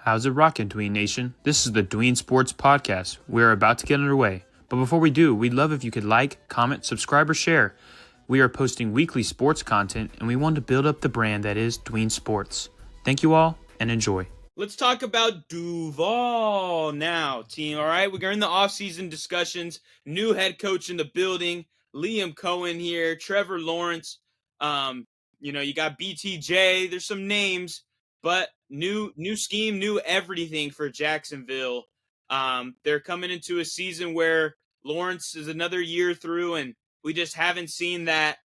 How's it rockin', Dween Nation? This is the Dween Sports Podcast. We're about to get underway. But before we do, we'd love if you could like, comment, subscribe, or share. We are posting weekly sports content, and we want to build up the brand that is Dween Sports. Thank you all, and enjoy. Let's talk about Duval now, team. All right, we're in the offseason discussions. New head coach in the building. Liam Coen here. Trevor Lawrence. You got BTJ. There's some names, but new scheme, new everything for Jacksonville. They're coming into a season where Lawrence is another year through, and we just haven't seen that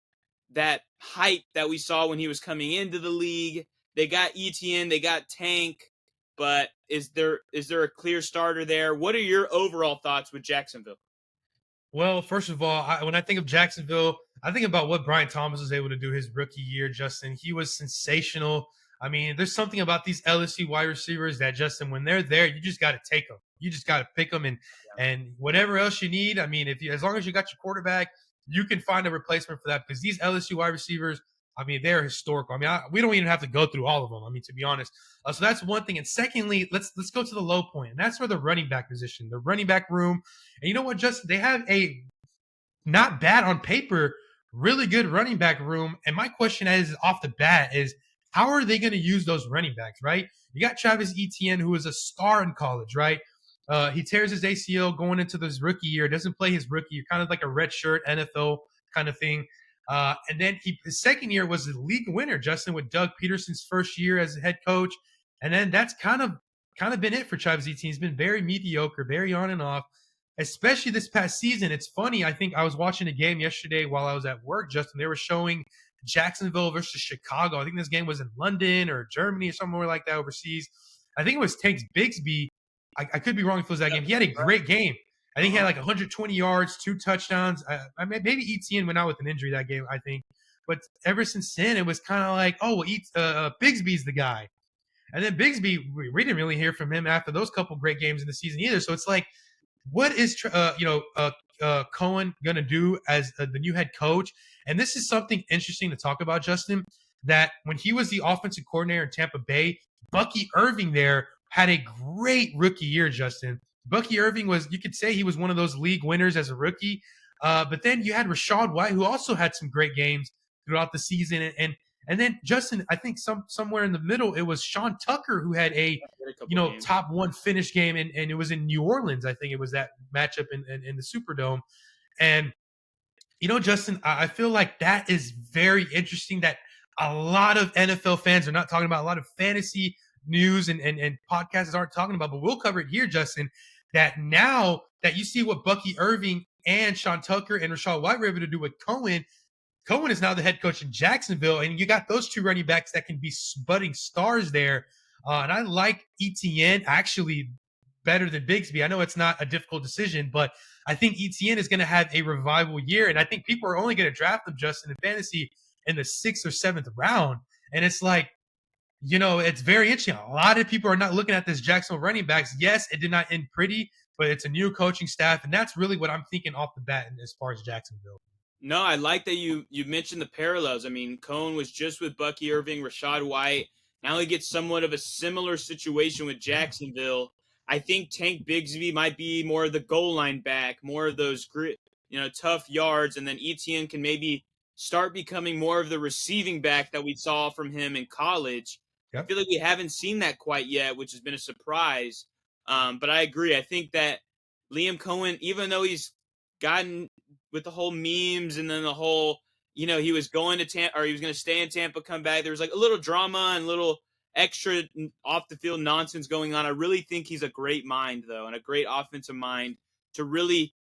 hype that we saw when he was coming into the league. They got ETN, they got Tank. But is there a clear starter there? What are your overall thoughts with Jacksonville? Well, first of all, when I think of Jacksonville, I think about what Brian Thomas was able to do his rookie year, Justin. He was sensational. I mean, there's something about these LSU wide receivers that, Justin, when they're there, you just got to take them. You just got to pick them, and whatever else you need. I mean, as long as you got your quarterback, you can find a replacement for that because these LSU wide receivers, I mean, they're historical. I mean, we don't even have to go through all of them. I mean, to be honest. So that's one thing. And secondly, let's go to the low point, and that's for the running back position, the running back room. And you know what, Justin? They have a not bad on paper, really good running back room. And my question is off the bat is, how are they going to use those running backs, right? You got Travis Etienne, who is a star in college, right? He tears his ACL going into this rookie year, doesn't play his rookie year, kind of like a red shirt NFL kind of thing. And then his second year was the league winner, Justin, with Doug Peterson's first year as a head coach. And then that's kind of been it for Travis Etienne. He's been very mediocre, very on and off, especially this past season. It's funny. I think I was watching a game yesterday while I was at work, Justin. They were showing Jacksonville versus Chicago. I think this game was in London or Germany or somewhere like that overseas. I think it was Tank Bigsby. I could be wrong if it was that game. He had a great game. I think he had like 120 yards, 2 touchdowns. Maybe Etienne went out with an injury that game, I think. But ever since then, it was kind of like, Bigsby's the guy. And then Bigsby, we didn't really hear from him after those couple great games in the season either. So it's like, what is Coen going to do as the new head coach? And this is something interesting to talk about, Justin, that when he was the offensive coordinator in Tampa Bay, Bucky Irving there had a great rookie year, Justin. Bucky Irving you could say he was one of those league winners as a rookie. But then you had Rachaad White, who also had some great games throughout the season. And then, Justin, I think somewhere in the middle, it was Sean Tucker who had a top 1 finish game, and it was in New Orleans. I think it was that matchup in the Superdome. And, Justin, I feel like that is very interesting that a lot of NFL fans are not talking about, a lot of fantasy news and podcasts aren't talking about, but we'll cover it here, Justin, that now that you see what Bucky Irving and Sean Tucker and Rachaad White were able to do with Coen is now the head coach in Jacksonville, and you got those 2 running backs that can be budding stars there. And I like Etienne actually better than Bigsby. I know it's not a difficult decision, but I think Etienne is going to have a revival year, and I think people are only going to draft him, Justin, in fantasy in the 6th or 7th round. And it's like, it's very interesting. A lot of people are not looking at this Jacksonville running backs. Yes, it did not end pretty, but it's a new coaching staff, and that's really what I'm thinking off the bat as far as Jacksonville. No, I like that you mentioned the parallels. I mean, Coen was just with Bucky Irving, Rachaad White. Now he gets somewhat of a similar situation with Jacksonville. I think Tank Bigsby might be more of the goal line back, more of those tough yards, and then Etienne can maybe start becoming more of the receiving back that we saw from him in college. Yep. I feel like we haven't seen that quite yet, which has been a surprise. But I agree. I think that Liam Coen, even though he's gotten with the whole memes and then the whole, he was going to Tampa, or he was going to stay in Tampa, come back. There was like a little drama and little extra off the field nonsense going on. I really think he's a great mind, though, and a great offensive mind to really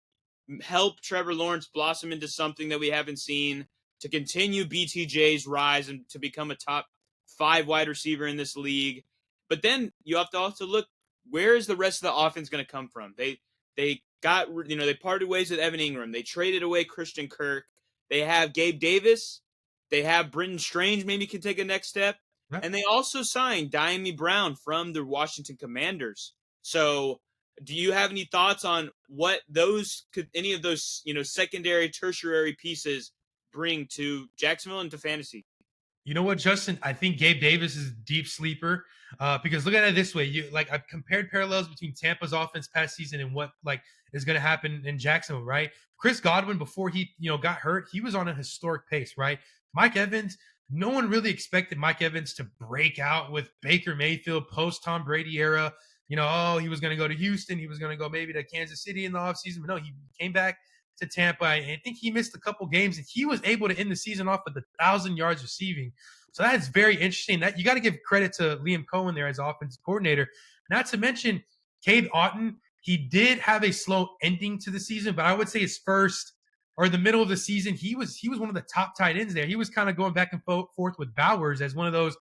help Trevor Lawrence blossom into something that we haven't seen, to continue BTJ's rise and to become a top 5 wide receiver in this league. But then you have to also look, where is the rest of the offense going to come from? They got, they parted ways with Evan Ingram. They traded away Christian Kirk. They have Gabe Davis. They have Britton Strange any can take a next step. Yeah. And they also signed Diami Brown from the Washington Commanders. So do you have any thoughts on what any of those, secondary, tertiary pieces bring to Jacksonville and to fantasy? You know what, Justin? I think Gabe Davis is a deep sleeper because look at it this way: I've compared parallels between Tampa's offense past season and what is going to happen in Jacksonville, right? Chris Godwin, before he got hurt, he was on a historic pace, right? Mike Evans, no one really expected Mike Evans to break out with Baker Mayfield post Tom Brady era. He was going to go to Houston, he was going to go maybe to Kansas City in the offseason, but no, he came back to Tampa. I think he missed a couple games, and he was able to end the season off with 1,000 yards receiving. So that is very interesting. That you got to give credit to Liam Coen there as offensive coordinator. Not to mention Cade Otton. He did have a slow ending to the season, but I would say his first or the middle of the season, he was one of the top tight ends there. He was kind of going back and forth with Bowers as one of those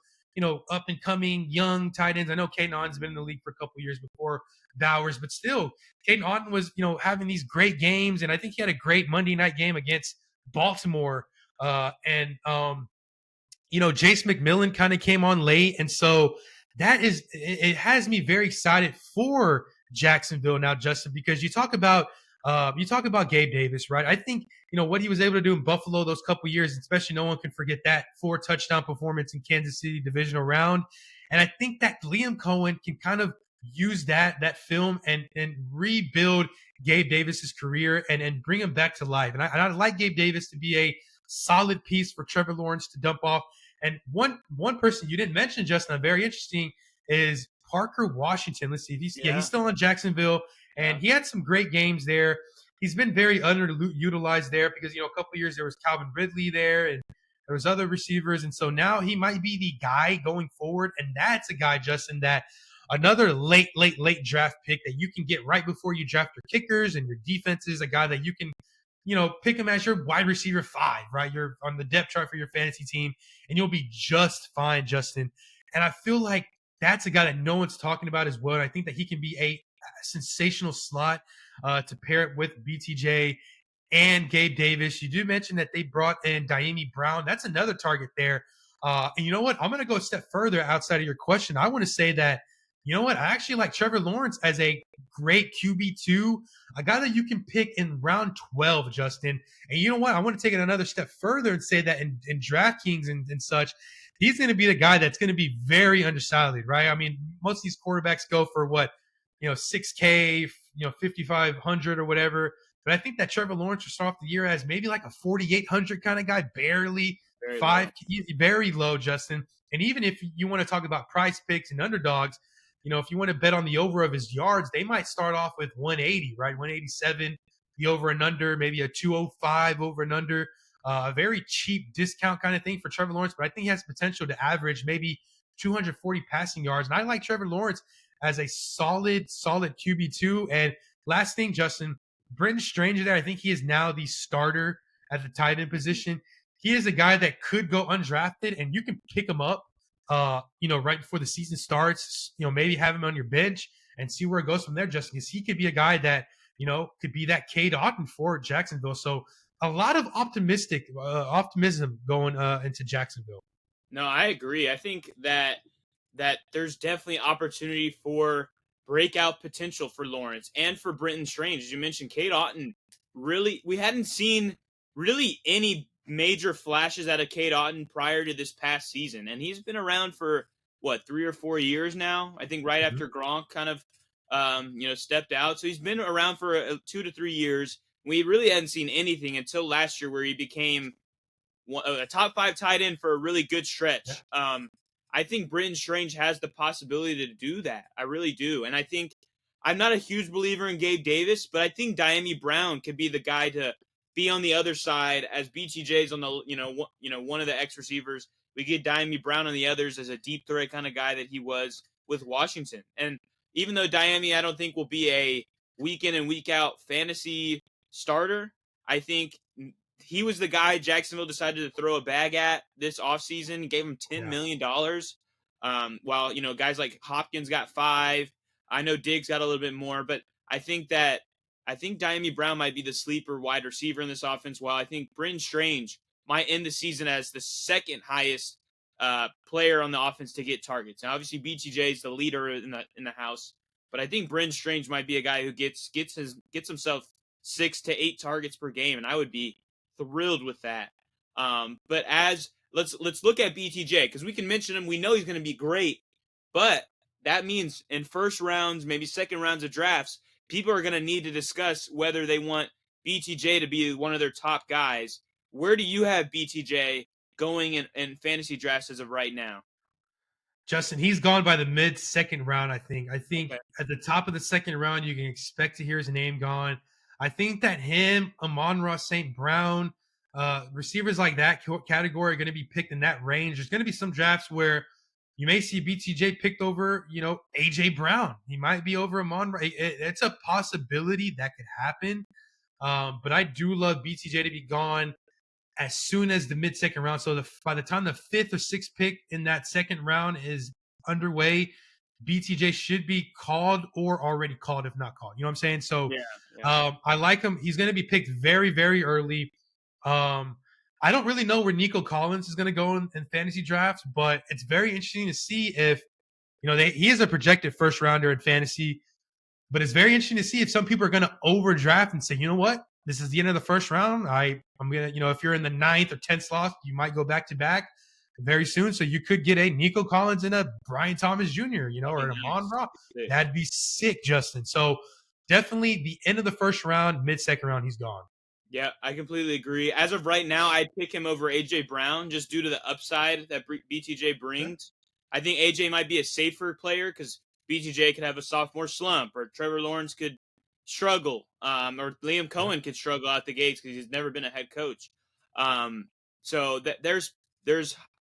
up and coming young tight ends. I know Caden Otton's been in the league for a couple years before Bowers, but still, Caden Otton was, having these great games, and I think he had a great Monday night game against Baltimore. And Jace McMillan kind of came on late, and so it has me very excited for Jacksonville now, Justin, because you talk about Gabe Davis, right? I think what he was able to do in Buffalo those couple years, especially no one can forget that 4 touchdown performance in Kansas City divisional round. And I think that Liam Coen can kind of use that film and rebuild Gabe Davis's career and bring him back to life. And I'd like Gabe Davis to be a solid piece for Trevor Lawrence to dump off. And one person you didn't mention, Justin, very interesting, is Parker Washington. Let's see if he's still in Jacksonville, and he had some great games there. He's been very underutilized there because a couple of years there was Calvin Ridley there, and there was other receivers, and so now he might be the guy going forward. And that's a guy, Justin, that another late draft pick that you can get right before you draft your kickers and your defenses. A guy that you can pick him as your wide receiver 5, right? You're on the depth chart for your fantasy team, and you'll be just fine, Justin. And I feel like that's a guy that no one's talking about as well. And I think that he can be a sensational slot to pair it with BTJ and Gabe Davis. You do mention that they brought in Diami Brown. That's another target there. And you know what? I'm going to go a step further outside of your question. I want to say that, I actually like Trevor Lawrence as a great QB2, a guy that you can pick in round 12, Justin. And you know what? I want to take it another step further and say that in DraftKings and such, he's going to be the guy that's going to be very undersized, right? I mean, most of these quarterbacks go for what, 6K, 5,500 or whatever. But I think that Trevor Lawrence will start off the year as maybe like a 4,800 kind of guy, barely Very 5, low. very low, Justin. And even if you want to talk about price picks and underdogs, if you want to bet on the over of his yards, they might start off with 180, right? 187, the over and under, maybe a 205 over and under. A very cheap discount kind of thing for Trevor Lawrence, but I think he has potential to average maybe 240 passing yards. And I like Trevor Lawrence as a solid QB2. And last thing, Justin, Brenton Stranger there, I think he is now the starter at the tight end position. He is a guy that could go undrafted, and you can pick him up right before the season starts, maybe have him on your bench and see where it goes from there, Justin, because he could be a guy that, could be that Cade Otton for Jacksonville. So a lot of optimism going into Jacksonville. No, I agree. I think that there's definitely opportunity for breakout potential for Lawrence and for Brenton Strange. As you mentioned, Cade Otton, really, we hadn't seen really any major flashes out of Cade Otton prior to this past season. And he's been around for, 3 or 4 years now? I think right after Gronk kind of, stepped out. So he's been around for 2 to 3 years. We really hadn't seen anything until last year where he became a top 5 tight end for a really good stretch. Yeah. I think Brenton Strange has the possibility to do that. I really do. And I think I'm not a huge believer in Gabe Davis, but I think Diami Brown could be the guy to be on the other side as BTJ's on the, one of the X receivers. We get Diami Brown on the others as a deep threat kind of guy that he was with Washington. And even though Diami, I don't think will be a week in and week out fantasy starter, I think he was the guy Jacksonville decided to throw a bag at this offseason, gave him $10 million. While, guys like Hopkins got 5. I know Diggs got a little bit more, but I think Diami Brown might be the sleeper wide receiver in this offense, while I think Brenton Strange might end the season as the second highest player on the offense to get targets. Now, obviously, BTJ is the leader in the house, but I think Brenton Strange might be a guy who gets himself 6 to 8 targets per game, and I would be thrilled with that. But as let's look at BTJ, because we can mention him. We know he's going to be great, but that means in first rounds, maybe second rounds of drafts, people are going to need to discuss whether they want BTJ to be one of their top guys. Where do you have BTJ going in fantasy drafts as of right now? Justin, he's gone by the mid-second round, I think. I think Okay. at the top of the second round, you can expect to hear his name gone. I think that him, Amon-Ra St. Brown, receivers like that category are going to be picked in that range. There's going to be some drafts where you may see BTJ picked over, A.J. Brown. He might be over Amon-Ra. It's a possibility that could happen. But I do love BTJ to be gone as soon as the mid-second round. So by the time the fifth or sixth pick in that second round is underway, BTJ should be called or already called, if not called. You know what I'm saying? So Yeah. I like him. He's going to be picked very, very early. I don't really know where Nico Collins is going to go in fantasy drafts, but it's very interesting to see if, he is a projected first rounder in fantasy, but it's very interesting to see if some people are going to overdraft and say, you know what? This is the end of the first round. I'm going to, if you're in the 9th or 10th slot, you might go back to back very soon. So you could get a Nico Collins and a Brian Thomas Jr., or an Amon-Ra. That'd be sick, Justin. So definitely the end of the first round, mid-second round, he's gone. Yeah, I completely agree. As of right now, I'd pick him over A.J. Brown just due to the upside that BTJ brings. Yeah. I think A.J. might be a safer player because BTJ could have a sophomore slump, or Trevor Lawrence could struggle, or Liam Coen could struggle out the gates because he's never been a head coach. So there's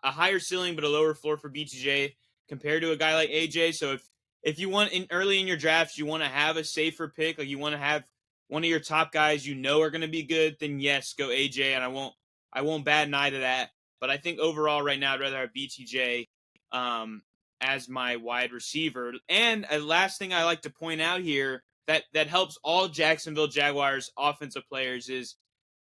a higher ceiling but a lower floor for BTJ compared to a guy like A.J. So if you want early in your drafts, you want to have a safer pick, like you want to have one of your top guys are going to be good, then yes, go AJ, and I won't bat an eye to that. But I think overall right now I'd rather have BTJ as my wide receiver. And a last thing I like to point out here that helps all Jacksonville Jaguars offensive players is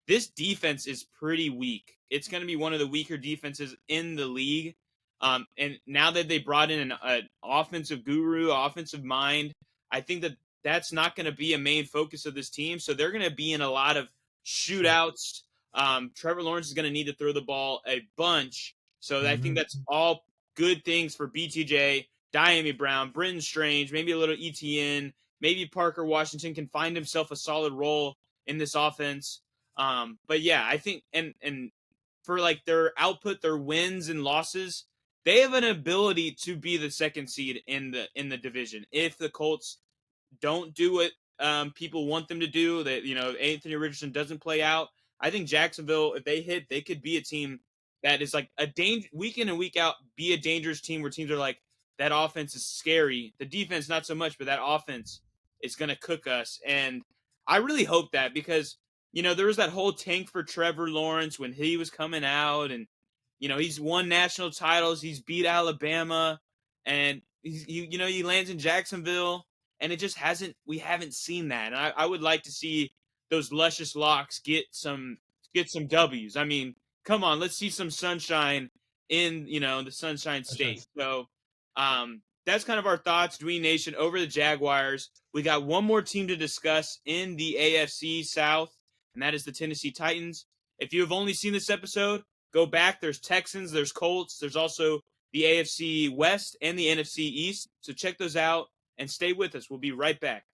this defense is pretty weak. It's going to be one of the weaker defenses in the league. And now that they brought in an offensive guru, offensive mind, I think that's not going to be a main focus of this team. So they're going to be in a lot of shootouts. Trevor Lawrence is going to need to throw the ball a bunch. So I think that's all good things for BTJ, Diami Brown, Britton Strange, maybe a little ETN, maybe Parker Washington can find himself a solid role in this offense. But yeah, I think and for like their output, their wins and losses, they have an ability to be the second seed in the division if the Colts don't do what people want them to do. That Anthony Richardson doesn't play out. I think Jacksonville, if they hit, they could be a team that is like a week in and week out, be a dangerous team where teams are like, that offense is scary. The defense not so much, but that offense is going to cook us. And I really hope that because there was that whole tank for Trevor Lawrence when he was coming out, and he's won national titles, he's beat Alabama, and he lands in Jacksonville. And it just we haven't seen that. And I would like to see those luscious locks get some W's. I mean, come on, let's see some sunshine in, the Sunshine State. So that's kind of our thoughts, Dween Nation, over the Jaguars. We got one more team to discuss in the AFC South, and that is the Tennessee Titans. If you have only seen this episode, go back. There's Texans, there's Colts, there's also the AFC West and the NFC East. So check those out. And stay with us. We'll be right back.